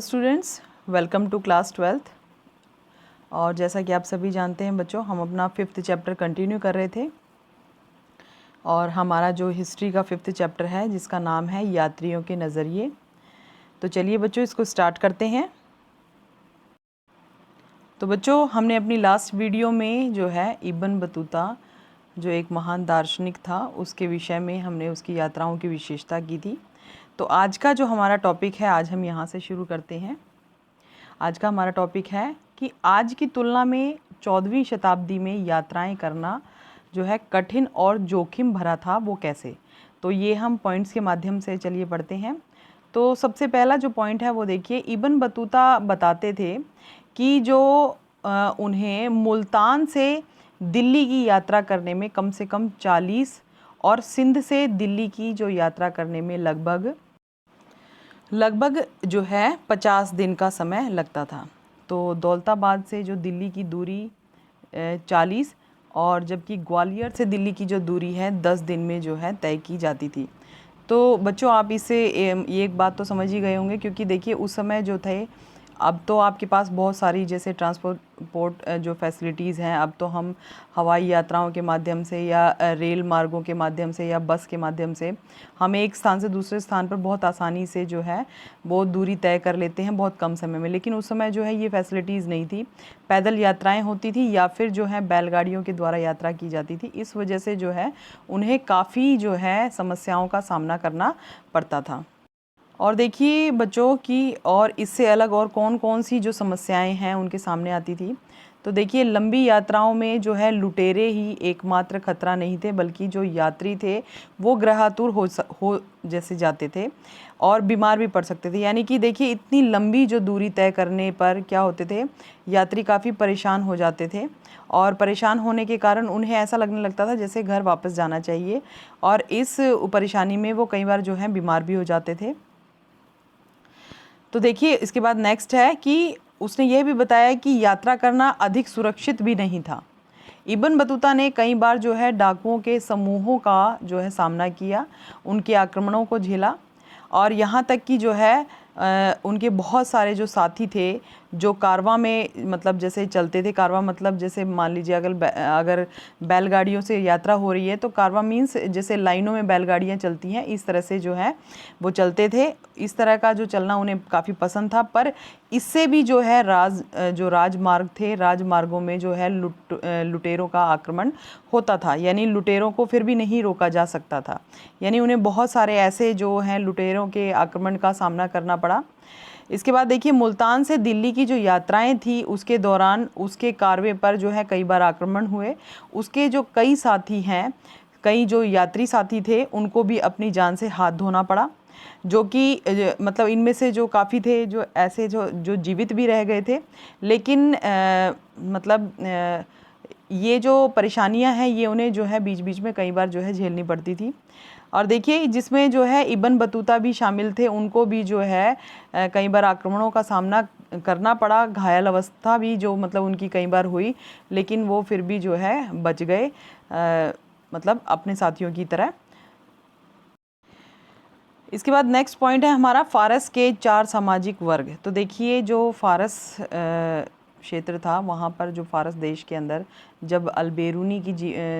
Students, welcome to class 12th। और जैसा कि आप सभी जानते हैं बच्चों, हम अपना 5th चैप्टर कंटिन्यू कर रहे थे और हमारा जो हिस्ट्री का 5th चैप्टर है जिसका नाम है यात्रियों के नज़रिए। तो चलिए बच्चों इसको स्टार्ट करते हैं। तो बच्चों, हमने अपनी लास्ट वीडियो में जो है इब्न बतूता जो एक महान दार्शनिक था उसके विषय में हमने उसकी यात्राओं की विशेषता की थी। तो आज का जो हमारा टॉपिक है, आज हम यहाँ से शुरू करते हैं। आज का हमारा टॉपिक है कि आज की तुलना में 14वीं शताब्दी में यात्राएं करना जो है कठिन और जोखिम भरा था, वो कैसे। तो ये हम पॉइंट्स के माध्यम से चलिए पढ़ते हैं। तो सबसे पहला जो पॉइंट है वो देखिए, इब्न बतूता बताते थे कि जो उन्हें मुल्तान से दिल्ली की यात्रा करने में कम से कम 40 और सिंध से दिल्ली की जो यात्रा करने में लगभग जो है 50 दिन का समय लगता था। तो दौलताबाद से जो दिल्ली की दूरी 40 और जबकि ग्वालियर से दिल्ली की जो दूरी है 10 दिन में जो है तय की जाती थी। तो बच्चों, आप इससे ये एक बात तो समझ ही गए होंगे, क्योंकि देखिए उस समय जो थे, अब तो आपके पास बहुत सारी जैसे ट्रांसपोर्ट जो फैसिलिटीज़ हैं, अब तो हम हवाई यात्राओं के माध्यम से या रेल मार्गों के माध्यम से या बस के माध्यम से हम एक स्थान से दूसरे स्थान पर बहुत आसानी से जो है वो दूरी तय कर लेते हैं बहुत कम समय में। लेकिन उस समय जो है ये फैसिलिटीज़ नहीं थी, पैदल यात्राएं होती थी या फिर जो है बैलगाड़ियों के द्वारा यात्रा की जाती थी। इस वजह से जो है उन्हें काफ़ी जो है समस्याओं का सामना करना पड़ता था। और देखिए बच्चों की, और इससे अलग और कौन कौन सी जो समस्याएं हैं उनके सामने आती थी। तो देखिए, लंबी यात्राओं में जो है लुटेरे ही एकमात्र खतरा नहीं थे, बल्कि जो यात्री थे वो ग्रहातुर हो जैसे जाते थे और बीमार भी पड़ सकते थे। यानी कि देखिए, इतनी लंबी जो दूरी तय करने पर क्या होते थे, यात्री काफ़ी परेशान हो जाते थे और परेशान होने के कारण उन्हें ऐसा लगने लगता था जैसे घर वापस जाना चाहिए, और इस परेशानी में वो कई बार जो है बीमार भी हो जाते थे। तो देखिए, इसके बाद नेक्स्ट है कि उसने यह भी बताया कि यात्रा करना अधिक सुरक्षित भी नहीं था। इब्न बतूता ने कई बार जो है डाकुओं के समूहों का जो है सामना किया, उनके आक्रमणों को झेला, और यहाँ तक कि जो है उनके बहुत सारे जो साथी थे जो कारवां में मतलब जैसे चलते थे। कारवां मतलब जैसे मान लीजिए अगर बैलगाड़ियों से यात्रा हो रही है तो कारवां मीन्स जैसे लाइनों में बैलगाड़ियाँ चलती हैं, इस तरह से जो है वो चलते थे। इस तरह का जो चलना उन्हें काफ़ी पसंद था। पर इससे भी जो है जो राजमार्ग थे, राजमार्गों में जो है लुटेरों का आक्रमण होता था, यानी लुटेरों को फिर भी नहीं रोका जा सकता था। यानी उन्हें बहुत सारे ऐसे जो हैं लुटेरों के आक्रमण का सामना करना पड़ा। इसके बाद देखिए, मुल्तान से दिल्ली की जो यात्राएं थी उसके दौरान उसके कारवे पर जो है कई बार आक्रमण हुए। उसके जो कई साथी हैं, कई जो यात्री साथी थे, उनको भी अपनी जान से हाथ धोना पड़ा, जो कि मतलब इनमें से जो काफ़ी थे जो ऐसे जो जीवित भी रह गए थे। लेकिन ये जो परेशानियां हैं ये उन्हें जो है बीच बीच में कई बार जो है झेलनी पड़ती थी। और देखिए, जिसमें जो है इब्न बतूता भी शामिल थे, उनको भी जो है कई बार आक्रमणों का सामना करना पड़ा। घायल अवस्था भी जो मतलब उनकी कई बार हुई, लेकिन वो फिर भी जो है बच गए, मतलब अपने साथियों की तरह। इसके बाद नेक्स्ट पॉइंट है हमारा, फारस के 4 सामाजिक वर्ग। तो देखिए, जो फारस क्षेत्र था, वहाँ पर जो फारस देश के अंदर जब अलबेरूनी की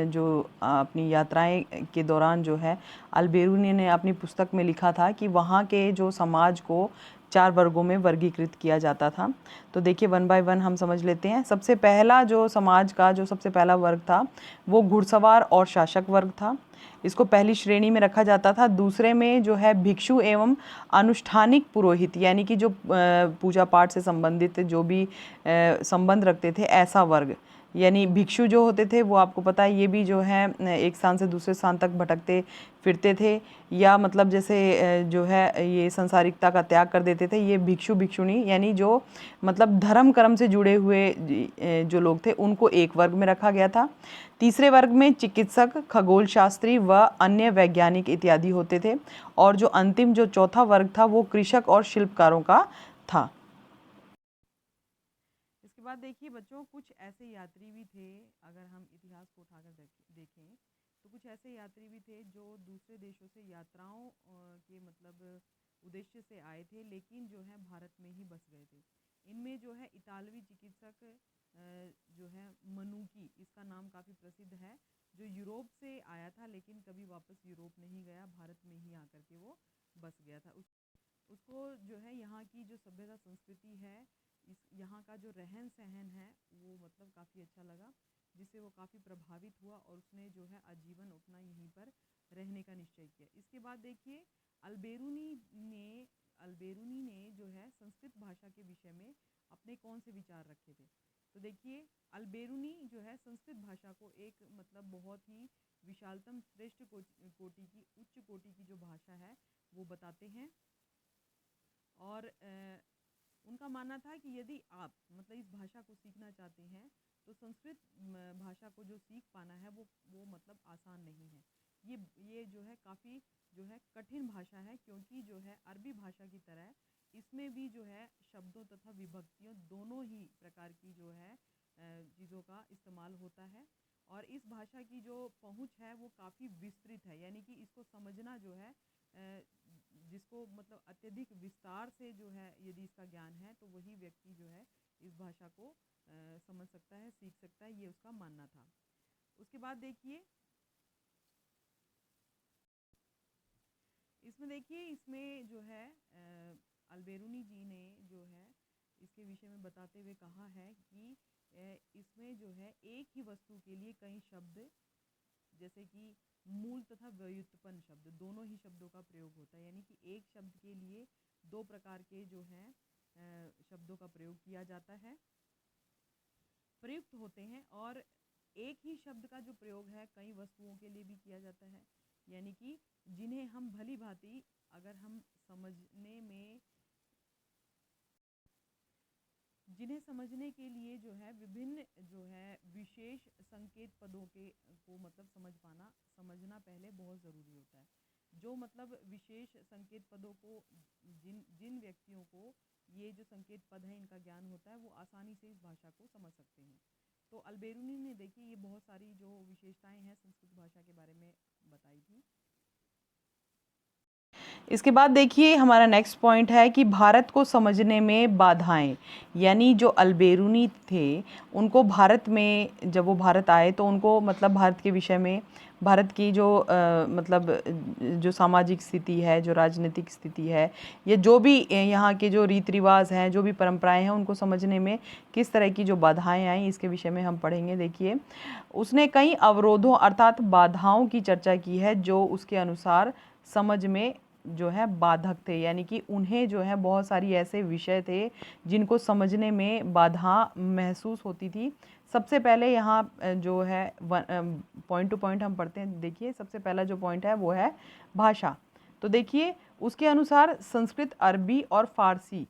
जो अपनी यात्राएं के दौरान जो है अलबेरूनी ने अपनी पुस्तक में लिखा था कि वहाँ के जो समाज को 4 वर्गों में वर्गीकृत किया जाता था। तो देखिए, वन बाय वन हम समझ लेते हैं। सबसे पहला जो समाज का जो सबसे पहला वर्ग था वो घुड़सवार और शासक वर्ग था, इसको पहली श्रेणी में रखा जाता था। दूसरे में जो है भिक्षु एवं अनुष्ठानिक पुरोहित, यानी कि जो पूजा पाठ से संबंधित जो भी संबंध रखते थे, ऐसा वर्ग। यानी भिक्षु जो होते थे वो आपको पता है ये भी जो है एक स्थान से दूसरे स्थान तक भटकते फिरते थे, या मतलब जैसे जो है ये संसारिकता का त्याग कर देते थे। ये भिक्षु भिक्षुणी यानी जो मतलब धर्म कर्म से जुड़े हुए जो लोग थे, उनको एक वर्ग में रखा गया था। तीसरे वर्ग में चिकित्सक, खगोल शास्त्री व अन्य वैज्ञानिक इत्यादि होते थे। और जो अंतिम जो चौथा वर्ग था वो कृषक और शिल्पकारों का था। इसके बाद देखिए बच्चों, कुछ ऐसे यात्री भी थे, अगर हम इतिहास को उठाकर देखें तो कुछ ऐसे यात्री भी थे जो दूसरे देशों से यात्राओं के मतलब उद्देश्य से आए थे, लेकिन जो है भारत में ही बस गए थे। इनमें जो है इतालवी चिकित्सक जो है मनुकी, इसका नाम काफ़ी प्रसिद्ध है, जो यूरोप से आया था लेकिन कभी वापस यूरोप नहीं गया, भारत में ही आकर के वो बस गया था। उसको जो है यहाँ की जो सभ्यता संस्कृति है, इस यहाँ का जो रहन सहन है वो मतलब काफ़ी अच्छा लगा, जिससे वो काफ़ी प्रभावित हुआ और उसने जो है आजीवन अपना यहीं पर रहने का निश्चय किया। इसके बाद देखिए अल्बेरूनी ने जो है संस्कृत भाषा के विषय में अपने कौन से विचार रखे थे। तो देखिए अल्बेरूनी जो है संस्कृत भाषा को एक मतलब बहुत ही विशालतम श्रेष्ठ कोटि की उच्च कोटि की जो भाषा है वो बताते हैं। और उनका मानना था कि यदि आप मतलब इस भाषा को सीखना चाहते हैं तो संस्कृत भाषा को जो सीख पाना है वो मतलब आसान नहीं है। ये जो है काफ़ी जो है कठिन भाषा है, क्योंकि जो है अरबी भाषा की तरह इसमें भी जो है शब्दों तथा विभक्तियों दोनों ही प्रकार की जो है चीज़ों का इस्तेमाल होता है। और इस भाषा की जो पहुँच है वो काफ़ी विस्तृत है, यानी कि इसको समझना जो है जिसको मतलब अत्यधिक विस्तार से जो है यदि इसका ज्ञान है तो वही व्यक्ति जो है इस भाषा को समझ सकता है, सीख सकता है, ये उसका मानना था। उसके बाद देखिए इसमें जो है अल्बेरूनी जी ने जो है इसके विषय में बताते हुए कहा है कि इसमें जो है एक ही वस्तु के लिए कई शब्द, जैसे कि मूल तथा व्युत्पन्न शब्द, दोनों ही शब्दों का प्रयोग होता है, यानी कि एक शब्द के लिए दो प्रकार के जो है शब्दों का प्रयोग किया जाता है, प्रयुक्त होते हैं। और एक ही शब्द का जो प्रयोग है कई वस्तुओं के लिए भी किया जाता है, यानी कि जिन्हें हम भली भांति अगर हम जिन्हें समझने के लिए जो है विभिन्न जो है विशेष संकेत पदों के को मतलब समझना पहले बहुत ज़रूरी होता है। जो मतलब विशेष संकेत पदों को जिन व्यक्तियों को ये जो संकेत पद है इनका ज्ञान होता है वो आसानी से इस भाषा को समझ सकते हैं। तो अल्बेरूनी ने देखिए ये बहुत सारी जो विशेषताएं हैं संस्कृत भाषा के बारे में बताई थी। इसके बाद देखिए हमारा नेक्स्ट पॉइंट है कि भारत को समझने में बाधाएं, यानी जो अल्बेरूनी थे उनको भारत में जब वो भारत आए तो उनको मतलब भारत के विषय में, भारत की जो मतलब जो सामाजिक स्थिति है, जो राजनीतिक स्थिति है, या जो भी यहाँ के जो रीति रिवाज हैं, जो भी परंपराएं हैं, उनको समझने में किस तरह की जो बाधाएं आई इसके विषय में हम पढ़ेंगे। देखिए उसने कई अवरोधों अर्थात बाधाओं की चर्चा की है जो उसके अनुसार समझ में जो है बाधक थे, यानी कि उन्हें जो है बहुत सारी ऐसे विषय थे जिनको समझने में बाधा महसूस होती थी। सबसे पहले यहाँ जो है पॉइंट टू पॉइंट हम पढ़ते हैं। देखिए सबसे पहला जो पॉइंट है वो है भाषा। तो देखिए उसके अनुसार संस्कृत अरबी और फारसी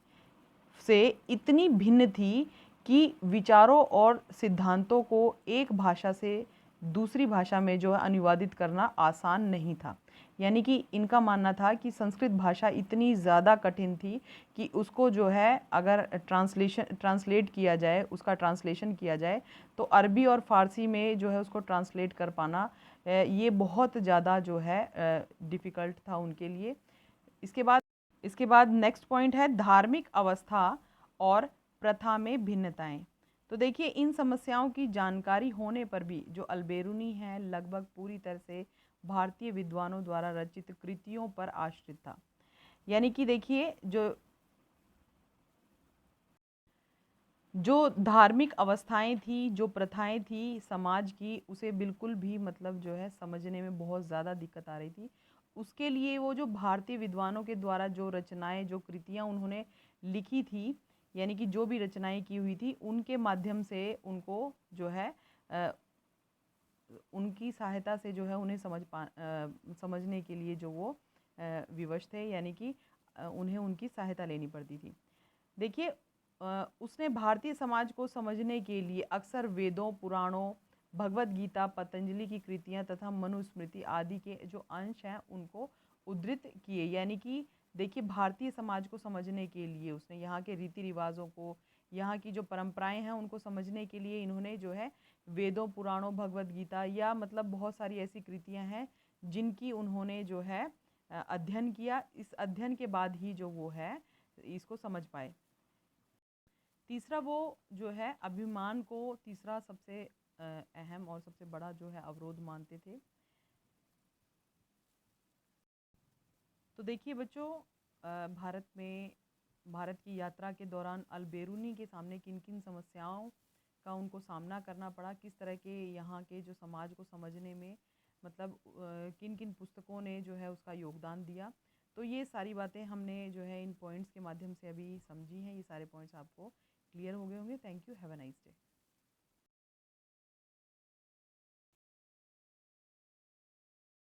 से इतनी भिन्न थी कि विचारों और सिद्धांतों को एक भाषा से दूसरी भाषा में जो है अनुवादित करना आसान नहीं था। यानी कि इनका मानना था कि संस्कृत भाषा इतनी ज़्यादा कठिन थी कि उसको जो है अगर ट्रांसलेट किया जाए, उसका ट्रांसलेशन किया जाए तो अरबी और फ़ारसी में जो है उसको ट्रांसलेट कर पाना ये बहुत ज़्यादा जो है डिफ़िकल्ट था उनके लिए। इसके बाद नेक्स्ट पॉइंट है धार्मिक अवस्था और प्रथा में भिन्नताएं। तो देखिए इन समस्याओं की जानकारी होने पर भी जो अल्बेरूनी है लगभग पूरी तरह से भारतीय विद्वानों द्वारा रचित कृतियों पर आश्रित था। यानी कि देखिए जो धार्मिक अवस्थाएं थी, जो प्रथाएं थी समाज की, उसे बिल्कुल भी मतलब जो है समझने में बहुत ज़्यादा दिक्कत आ रही थी। उसके लिए वो जो भारतीय विद्वानों के द्वारा जो रचनाएं, जो कृतियां उन्होंने लिखी थी, यानी कि जो भी रचनाएं की हुई थी उनके माध्यम से उनको जो है उनकी सहायता से जो है उन्हें समझने के लिए जो वो विवश थे, यानी कि उन्हें उनकी सहायता लेनी पड़ती थी। देखिए उसने भारतीय समाज को समझने के लिए अक्सर वेदों, पुराणों, भगवत गीता, पतंजलि की कृतियां तथा मनुस्मृति आदि के जो अंश हैं उनको उद्धृत किए। यानी कि देखिए भारतीय समाज को समझने के लिए उसने यहाँ के रीति रिवाजों को, यहाँ की जो परंपराएं हैं उनको समझने के लिए इन्होंने जो है वेदों, पुराणों, भगवत गीता या मतलब बहुत सारी ऐसी कृतियां हैं जिनकी उन्होंने जो है अध्ययन किया, इस अध्ययन के बाद ही जो वो है इसको समझ पाए। तीसरा वो जो है अभिमान को तीसरा सबसे अहम और सबसे बड़ा जो है अवरोध मानते थे। तो देखिए बच्चों, भारत की यात्रा के दौरान अल-बेरूनी के सामने किन किन समस्याओं का उनको सामना करना पड़ा, किस तरह के यहाँ के जो समाज को समझने में मतलब किन किन पुस्तकों ने जो है उसका योगदान दिया। तो ये सारी बातें हमने जो है इन पॉइंट्स के माध्यम से अभी समझी हैं। ये सारे पॉइंट्स आपको क्लियर हो गए होंगे। Thank you, have a nice day.